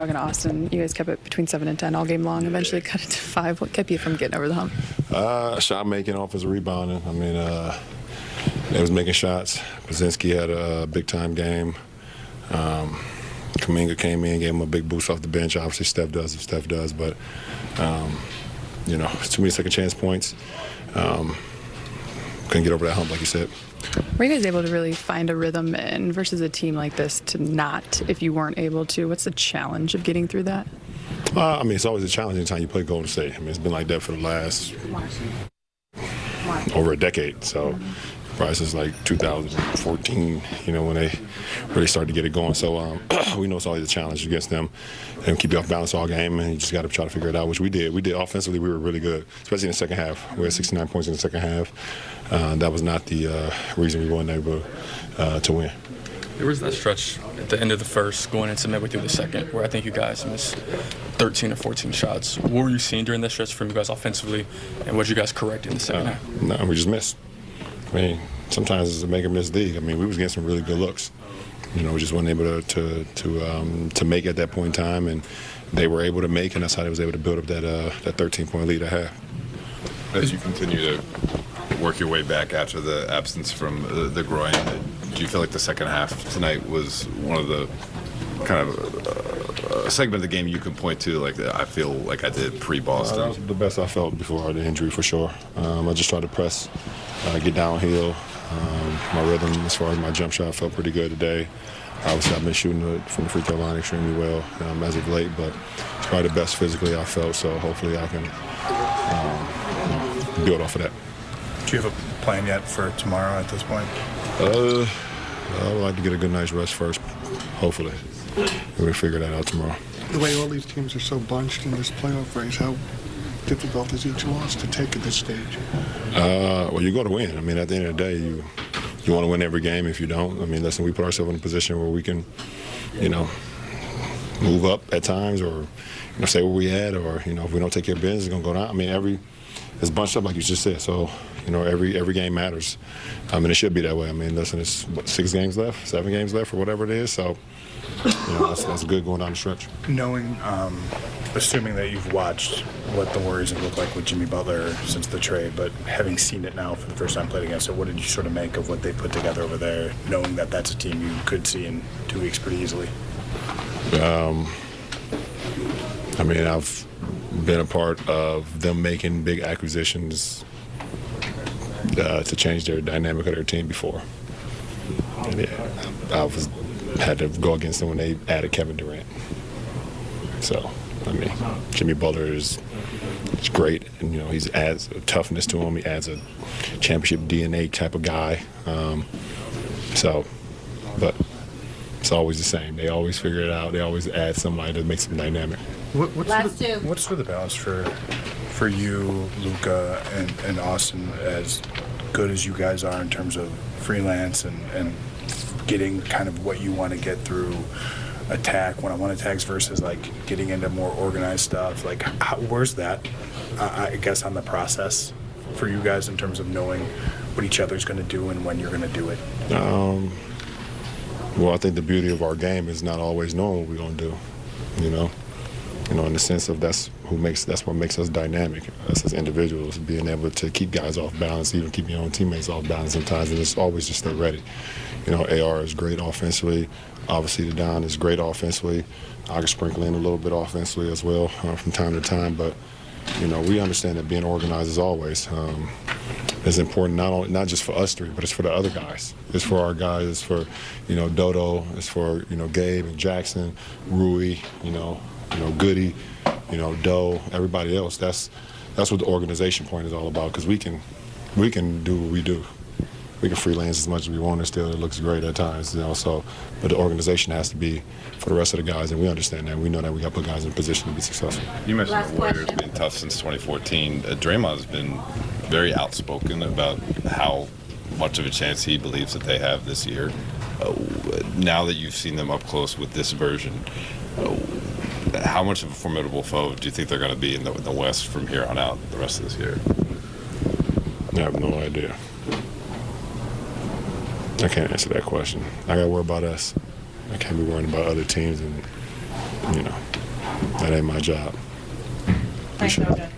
And Austin, you guys kept it between 7 and 10 all game long. Eventually cut it to 5. What kept you from getting over the hump? Shot making, offensive rebounding. I mean, they was making shots. Brzezinski had a big-time game. Kuminga came in, gave him a big boost off the bench. Obviously, Steph does if Steph does, but, it's too many second-chance points. Couldn't get over that hump, like you said. Were you guys able to really find a rhythm in versus a team like this to not, if you weren't able to? What's the challenge of getting through that? It's always a challenge anytime you play Golden State. I mean, it's been like that for the last over a decade. So probably since like 2014, when they really started to get it going. So we know it's always a challenge against them and keep you off balance all game, and you just got to try to figure it out, which we did. We did offensively. We were really good, especially in the second half. We had 69 points in the second half. That was not the reason we weren't able to win. There was that stretch at the end of the first, going into midway through the second, where I think you guys missed 13 or 14 shots. What were you seeing during that stretch from you guys offensively, and what did you guys correct in the second half? No, we just missed. I mean, sometimes it's a make or miss league. I mean, we was getting some really good looks. We just wasn't able to make at that point in time, and they were able to make, and that's how they was able to build up that 13-point lead at half. As you continue to work your way back after the absence from the groin, do you feel like the second half tonight was one of the kind of a segment of the game you can point to, like I feel like I did pre-Boston? That was the best I felt before the injury, for sure. I just tried to press, get downhill. My rhythm as far as my jump shot felt pretty good today. Obviously, I've been shooting it from the free throw line extremely well as of late, but it's probably the best physically I felt, so hopefully I can build off of that. Do you have a plan yet for tomorrow at this point? I would like to get a good night's rest first, hopefully. We'll figure that out tomorrow. The way all these teams are so bunched in this playoff race, how difficult is each loss to take at this stage? Well, you got to win. I mean, at the end of the day, you want to win every game. If you don't, I mean, listen, we put ourselves in a position where we can, move up at times, or stay where we at, or if we don't take care of business, it's gonna go down. I mean, it's bunched up like you just said. So every game matters. And it should be that way. I mean, listen, it's 6 games left, 7 games left, or whatever it is. So that's good going down the stretch. Knowing, assuming that you've watched what the Warriors have looked like with Jimmy Butler since the trade, but having seen it now for the first time played against it, what did you sort of make of what they put together over there, knowing that that's a team you could see in 2 weeks pretty easily? I've been a part of them making big acquisitions to change their dynamic of their team before. And had to go against them when they added Kevin Durant. So, Jimmy Butler is great, and he adds a toughness to him. He adds a championship DNA type of guy. But it's always the same. They always figure it out. They always add somebody that makes them dynamic. What's for the balance for you, Luka, and Austin, as good as you guys are in terms of freelance and getting kind of what you want to get through attack, one-on-one attacks, versus like getting into more organized stuff? Like, where's that, I guess, on the process for you guys in terms of knowing what each other's going to do and when you're going to do it? Well, I think the beauty of our game is not always knowing what we're going to do, in the sense of that's what makes us dynamic, us as individuals, being able to keep guys off balance, even keep your own teammates off balance sometimes, and it's always just stay ready. AR is great offensively. Obviously, the Don is great offensively. I can sprinkle in a little bit offensively as well from time to time, but, we understand that being organized is always is important, not just for us three, but it's for the other guys. It's for our guys. It's for, Dodo. It's for, Gabe and Jackson, Rui, Goody, Doe, everybody else. That's what the organization point is all about, because we can do what we do. We can freelance as much as we want, and still it looks great at times, So, but the organization has to be for the rest of the guys, and we understand that. We know that we got to put guys in a position to be successful. You mentioned the Warriors being tough since 2014. Draymond has been very outspoken about how much of a chance he believes that they have this year. Now that you've seen them up close with this version, how much of a formidable foe do you think they're going to be in the West from here on out the rest of this year? I have no idea. I can't answer that question. I got to worry about us. I can't be worrying about other teams, and That ain't my job. Thanks, Appreciate it. LJ.